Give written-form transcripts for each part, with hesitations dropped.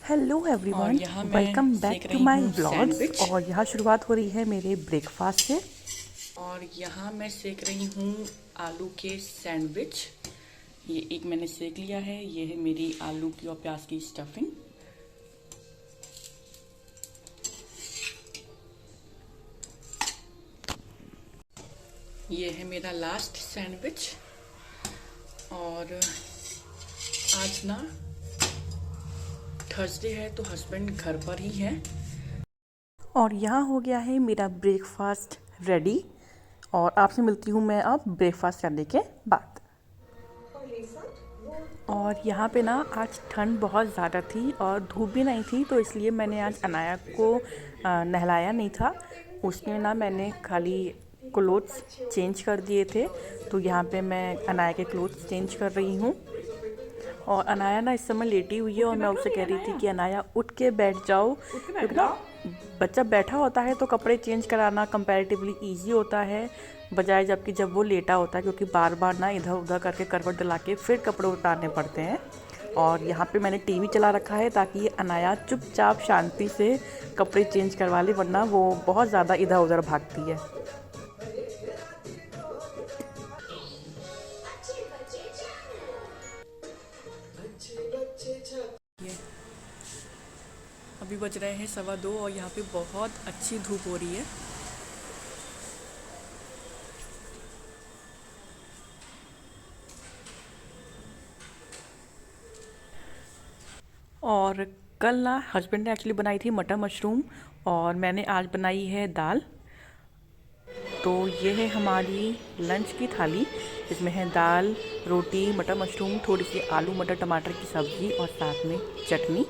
Hello और everyone, यहाँ welcome मैं बैक सेक टू रही माय हूँ व्लॉग्स। सैंडविच। और यहाँ शुरुआत हो रही है मेरे ब्रेकफास्ट से। और यहाँ मैं सेक रही हूँ आलू के सैंडविच। ये एक मैंने सेक लिया है। ये है मेरी आलू की और प्याज की स्टफिंग। ये है मेरा लास्ट सैंडविच। और आज ना थर्सडे है तो हस्बैंड घर पर ही है। और यहाँ हो गया है मेरा ब्रेकफास्ट रेडी। और आपसे मिलती हूँ मैं अब ब्रेकफास्ट करने के बाद। और यहाँ पे ना आज ठंड बहुत ज़्यादा थी और धूप भी नहीं थी, तो इसलिए मैंने आज अनाया को नहलाया नहीं था। उसमें ना मैंने खाली क्लोथ्स चेंज कर दिए थे। तो यहाँ पे मैं अनाया के क्लोथ्स चेंज कर रही हूँ। और अनाया ना इस समय लेटी हुई है उठ और के मैं उससे बैठोगी कह रही थी अनाया? कि अनाया उठ के बैठ जाओ, उठ के बैठ क्योंकि ना जाओ। बच्चा बैठा होता है तो कपड़े चेंज कराना कंपैरेटिवली इजी होता है, बजाय जबकि जब वो लेटा होता है, क्योंकि बार बार ना इधर उधर करके करवट दिला के फिर कपड़े उतारने पड़ते हैं। और यहाँ पे मैंने टीवी चला रखा है ताकि ये अनाया चुपचाप शांति से कपड़े चेंज करवा ले, वरना वो बहुत ज़्यादा इधर उधर भागती है। ये अभी बज रहे हैं 2:15 और यहाँ पे बहुत अच्छी धूप हो रही है। और कल ना हस्बैंड ने एक्चुअली बनाई थी मटर मशरूम, और मैंने आज बनाई है दाल। तो ये है हमारी लंच की थाली, जिसमें है दाल, रोटी, मटर मशरूम, थोड़ी सी आलू मटर टमाटर की सब्ज़ी और साथ में चटनी।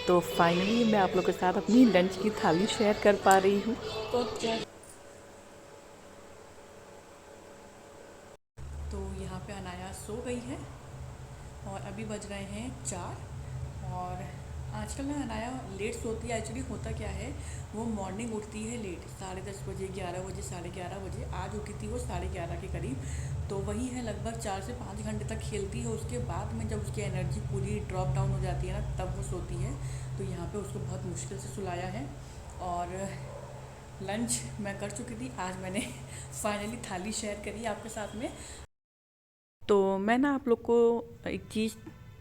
तो फाइनली मैं आप लोग के साथ अपनी लंच की थाली शेयर कर पा रही हूँ। तो यहाँ पे अनाया सो गई है और अभी बज रहे हैं 4। और आजकल ना अनाया लेट सोती है। एक्चुअली होता क्या है, वो मॉर्निंग उठती है लेट, 10:30 बजे, 11 बजे, 11:30 बजे। आज उठी थी वो 11:30 के करीब। तो वही है, लगभग 4 से 5 घंटे तक खेलती है। उसके बाद में जब उसकी एनर्जी पूरी ड्रॉप डाउन हो जाती है ना, तब वो सोती है। तो यहाँ पे उसको बहुत मुश्किल से सुलाया है। और लंच मैं कर चुकी थी। आज मैंने फाइनली थाली शेयर करी आपके साथ में। तो मैं ना आप लोग को एक चीज़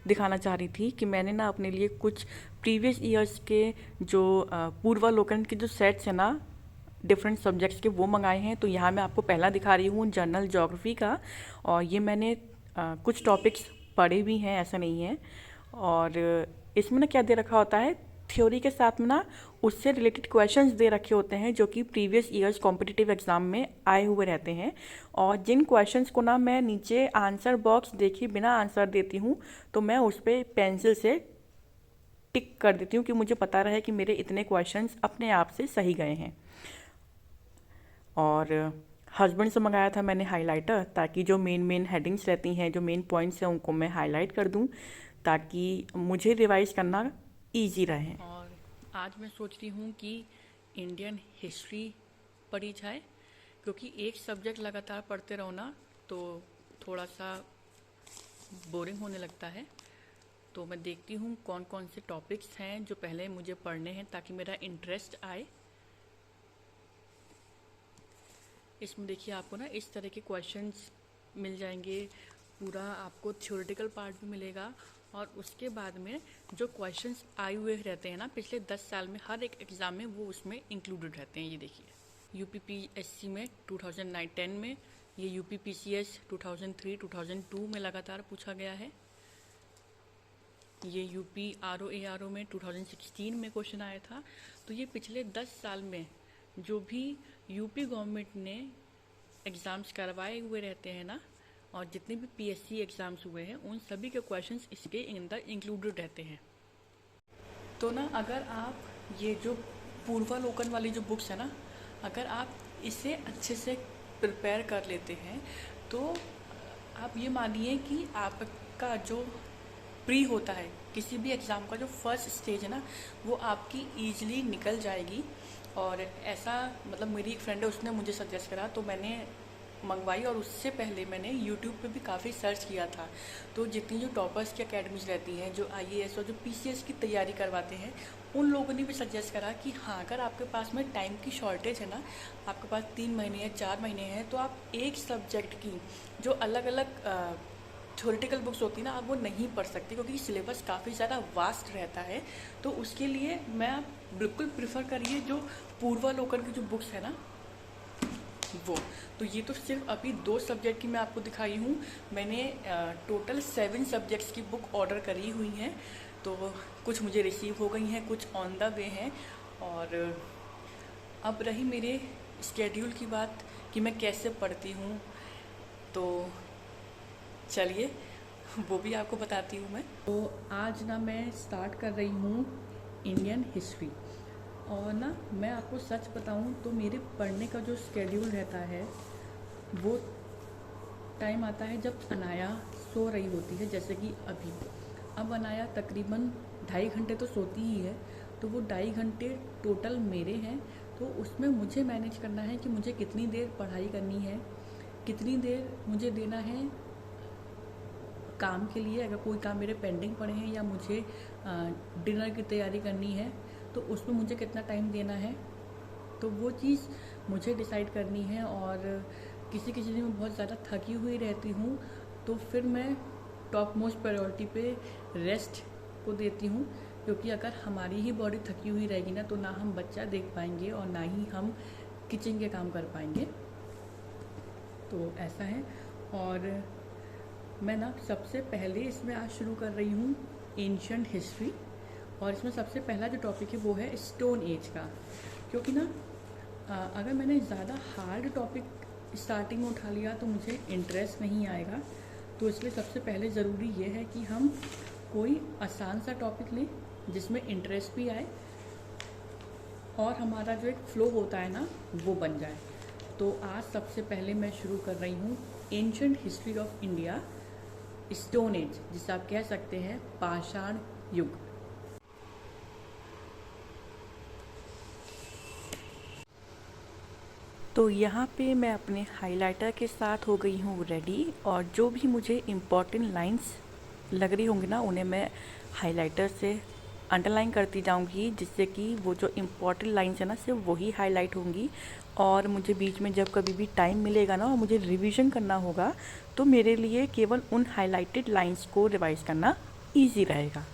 दिखाना चाह रही थी कि मैंने ना अपने लिए कुछ प्रीवियस ईयर्स के जो पूर्वालोकन के जो सेट्स हैं ना डिफरेंट सब्जेक्ट्स के, वो मंगाए हैं। तो यहाँ मैं आपको पहला दिखा रही हूँ जनरल ज्योग्राफी का। और ये मैंने कुछ टॉपिक्स पढ़े भी हैं, ऐसा नहीं है। और इसमें ना क्या दे रखा होता है, थ्योरी के साथ में ना उससे रिलेटेड क्वेश्चंस दे रखे होते हैं जो कि प्रीवियस ईयर्स कॉम्पिटिटिव एग्जाम में आए हुए रहते हैं। और जिन क्वेश्चंस को ना मैं नीचे आंसर बॉक्स देखे बिना आंसर देती हूँ, तो मैं उस पर पेंसिल से टिक कर देती हूँ कि मुझे पता रहे कि मेरे इतने क्वेश्चंस अपने आप से सही गए हैं। और हस्बैंड से मंगाया था मैंने हाइलाइटर, ताकि जो मेन मेन हेडिंग्स रहती हैं, जो मेन पॉइंट्स हैं, उनको मैं हाईलाइट कर दूं, ताकि मुझे रिवाइज करना इजी रहे। और आज मैं सोच रही हूँ कि इंडियन हिस्ट्री पढ़ी जाए, क्योंकि एक सब्जेक्ट लगातार पढ़ते रहो ना तो थोड़ा सा बोरिंग होने लगता है। तो मैं देखती हूँ कौन कौन से टॉपिक्स हैं जो पहले मुझे पढ़ने हैं, ताकि मेरा इंटरेस्ट आए। इसमें देखिए आपको ना इस तरह के क्वेश्चंस मिल जाएंगे। पूरा आपको थ्योरेटिकल पार्ट भी मिलेगा, और उसके बाद में जो क्वेश्चंस आए हुए रहते हैं ना पिछले 10 साल में, हर एक एग्ज़ाम में वो उसमें इंक्लूडेड रहते हैं। ये देखिए यूपीपीएससी में 2009-10 में, ये यूपीपीसीएस 2003-2002 में लगातार पूछा गया है। ये यूपी आरओ में 2016 में क्वेश्चन आया था। तो ये पिछले 10 साल में जो भी यूपी गवर्नमेंट ने एग्ज़ाम्स करवाए हुए रहते हैं ना, और जितने भी पीएससी एग्ज़ाम्स हुए हैं, उन सभी के क्वेश्चंस इसके अंदर इंक्लूडेड रहते हैं। तो ना अगर आप ये जो पूर्वालोकन वाली जो बुक्स है ना, अगर आप इसे अच्छे से प्रिपेयर कर लेते हैं, तो आप ये मानिए कि आपका जो प्री होता है किसी भी एग्ज़ाम का, जो फर्स्ट स्टेज है ना, वो आपकी ईजिली निकल जाएगी। और ऐसा मतलब मेरी एक फ्रेंड है, उसने मुझे सजेस्ट करा, तो मैंने मंगवाई और उससे पहले मैंने यूट्यूब पे भी काफ़ी सर्च किया था। तो जितनी जो टॉपर्स की अकेडमीज रहती हैं, जो आईएएस और जो पीसीएस की तैयारी करवाते हैं, उन लोगों ने भी सजेस्ट करा कि हाँ, अगर आपके पास में टाइम की शॉर्टेज है ना, आपके पास 3 महीने या 4 महीने हैं, तो आप एक सब्जेक्ट की जो अलग अलग थ्योरेटिकल बुक्स होती है ना, आप वो नहीं पढ़ सकते क्योंकि सिलेबस काफ़ी ज़्यादा वास्ट रहता है। तो उसके लिए मैं आप बिल्कुल प्रिफर करिए जो पूर्वालोकन की जो बुक्स है ना, वो। तो ये तो सिर्फ अभी 2 सब्जेक्ट की मैं आपको दिखाई हूँ। मैंने टोटल 7 सब्जेक्ट्स की बुक ऑर्डर करी हुई हैं। तो कुछ मुझे रिसीव हो गई हैं, कुछ ऑन द वे हैं। और अब रही मेरे स्केड्यूल की बात कि मैं कैसे पढ़ती हूँ, तो चलिए वो भी आपको बताती हूँ मैं। तो आज ना मैं स्टार्ट कर रही हूँ इंडियन हिस्ट्री। और ना मैं आपको सच बताऊँ तो मेरे पढ़ने का जो स्केड्यूल रहता है, वो टाइम आता है जब अनाया सो रही होती है, जैसे कि अभी। अब अनाया तकरीबन 2.5 घंटे तो सोती ही है, तो वो 2.5 घंटे टोटल मेरे हैं। तो उसमें मुझे मैनेज करना है कि मुझे कितनी देर पढ़ाई करनी है, कितनी देर मुझे देना है काम के लिए, अगर कोई काम मेरे पेंडिंग पड़े हैं, या मुझे डिनर की तैयारी करनी है तो उसमें मुझे कितना टाइम देना है। तो वो चीज़ मुझे डिसाइड करनी है। और किसी किसी दिन मैं बहुत ज़्यादा थकी हुई रहती हूँ, तो फिर मैं टॉप मोस्ट प्रायोरिटी पे रेस्ट को देती हूँ, क्योंकि अगर हमारी ही बॉडी थकी हुई रहेगी ना, तो ना हम बच्चा देख पाएंगे और ना ही हम किचन के काम कर पाएंगे। तो ऐसा है। और मैं ना सबसे पहले इसमें आज शुरू कर रही हूँ एंशिएंट हिस्ट्री। और इसमें सबसे पहला जो टॉपिक है वो है स्टोन एज का। क्योंकि ना अगर मैंने ज़्यादा हार्ड टॉपिक स्टार्टिंग में उठा लिया तो मुझे इंटरेस्ट नहीं आएगा। तो इसलिए सबसे पहले ज़रूरी ये है कि हम कोई आसान सा टॉपिक लें जिसमें इंटरेस्ट भी आए और हमारा जो एक फ्लो होता है ना, वो बन जाए। तो आज सबसे पहले मैं शुरू कर रही हूँ ancient history of India, stone age, जिसे आप कह सकते हैं पाषाण युग। तो यहाँ पे मैं अपने हाइलाइटर के साथ हो गई हूँ रेडी, और जो भी मुझे इम्पॉर्टेंट लाइंस लग रही होंगी ना, उन्हें मैं हाइलाइटर से अंडरलाइन करती जाऊँगी, जिससे कि वो जो इम्पॉर्टेंट लाइंस है ना, सिर्फ वही हाईलाइट होंगी। और मुझे बीच में जब कभी भी टाइम मिलेगा ना और मुझे रिवीजन करना होगा, तो मेरे लिए केवल उन हाईलाइटेड लाइंस को रिवाइज करना ईजी रहेगा।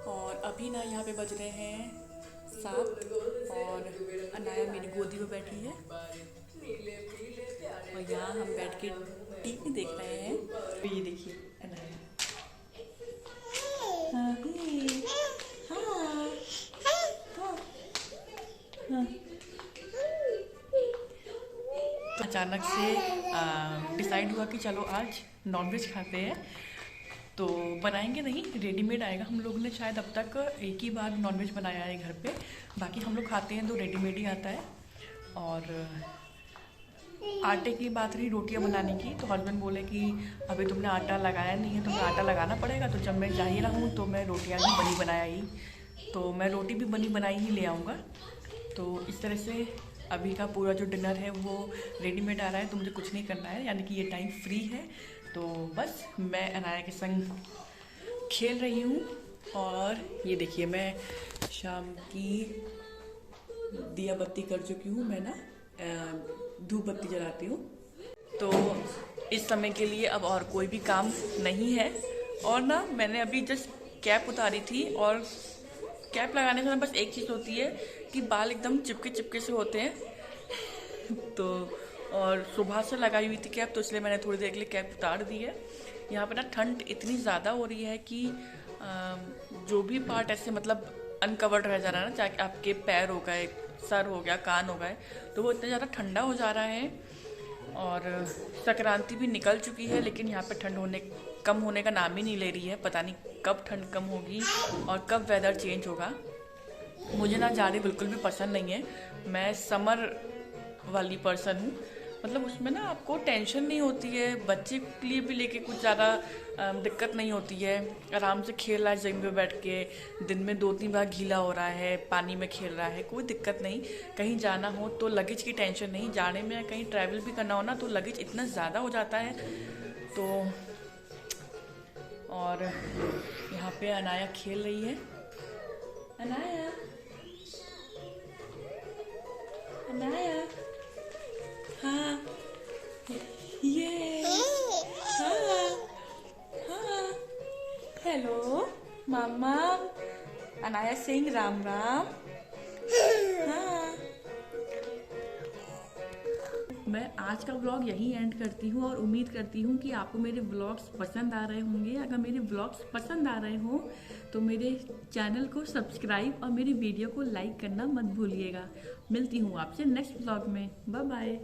और अभी ना यहाँ पे बज रहे हैं 7 और अनाया मेरी गोदी में बैठी है और यहाँ हम बैठ के टीवी देख रहे हैं। तो ये देखिए अनाया। हाँ, हाँ, हाँ, हाँ। अचानक से डिसाइड हुआ कि चलो आज नॉनवेज खाते हैं। तो बनाएंगे नहीं, रेडीमेड आएगा। हम लोग ने शायद अब तक एक ही बार नॉनवेज बनाया है घर पे, बाकी हम लोग खाते हैं तो रेडीमेड ही आता है। और आटे की बात रही रोटियां बनाने की, तो हस्बैंड बोले कि अभी तुमने आटा लगाया नहीं है, तुम्हें आटा लगाना पड़ेगा। तो जब मैं जा ही रहा हूँ तो मैं रोटियां भी बनी बनाया ही, तो मैं रोटी भी बनी बनाई ही ले आऊँगा। तो इस तरह से अभी का पूरा जो डिनर है वो रेडीमेड आ रहा है, तो मुझे कुछ नहीं करना है, यानी कि ये टाइम फ्री है। तो बस मैं अनाया के संग खेल रही हूँ। और ये देखिए मैं शाम की दिया बत्ती कर चुकी हूँ। मैं ना धूप बत्ती जलाती हूँ। तो इस समय के लिए अब और कोई भी काम नहीं है। और ना मैंने अभी जस्ट कैप उतारी थी, और कैप लगाने से बस एक चीज़ होती है कि बाल एकदम चिपके चिपके से होते हैं। तो और सुबह से लगाई हुई थी कैप, तो इसलिए मैंने थोड़ी देर के लिए कैप उतार दी है। यहाँ पे ना ठंड इतनी ज़्यादा हो रही है कि जो भी पार्ट ऐसे मतलब अनकवर्ड रह जा रहा है ना, चाहे आपके पैर हो गए, सर हो गया, कान हो गए, तो वो इतना ज़्यादा ठंडा हो जा रहा है। और संक्रांति भी निकल चुकी है, लेकिन यहाँ पे ठंड कम होने का नाम ही नहीं ले रही है। पता नहीं कब ठंड कम होगी और कब वेदर चेंज होगा। मुझे ना जाड़े बिल्कुल भी पसंद नहीं है, मैं समर वाली पर्सन हूँ। मतलब उसमें ना आपको टेंशन नहीं होती है, बच्चे के लिए भी लेके कुछ ज़्यादा दिक्कत नहीं होती है। आराम से खेल रहा है ज़मीन पे बैठ के, दिन में 2-3 बार गीला हो रहा है, पानी में खेल रहा है, कोई दिक्कत नहीं। कहीं जाना हो तो लगेज की टेंशन नहीं, जाने में कहीं ट्रैवल भी करना हो ना तो लगेज इतना ज़्यादा हो जाता है। तो और यहाँ पे अनाया खेल रही है। अनाया, अनाया, हाँ, ये, हाँ, हाँ, हेलो, मामा, अनाया सिंह राम राम, हाँ। मैं आज का व्लॉग यहीं एंड करती हूँ और उम्मीद करती हूँ कि आपको मेरे व्लॉग्स पसंद आ रहे होंगे। अगर मेरे व्लॉग्स पसंद आ रहे हो तो मेरे चैनल को सब्सक्राइब और मेरी वीडियो को लाइक करना मत भूलिएगा। मिलती हूँ आपसे नेक्स्ट व्लॉग में। Bye bye.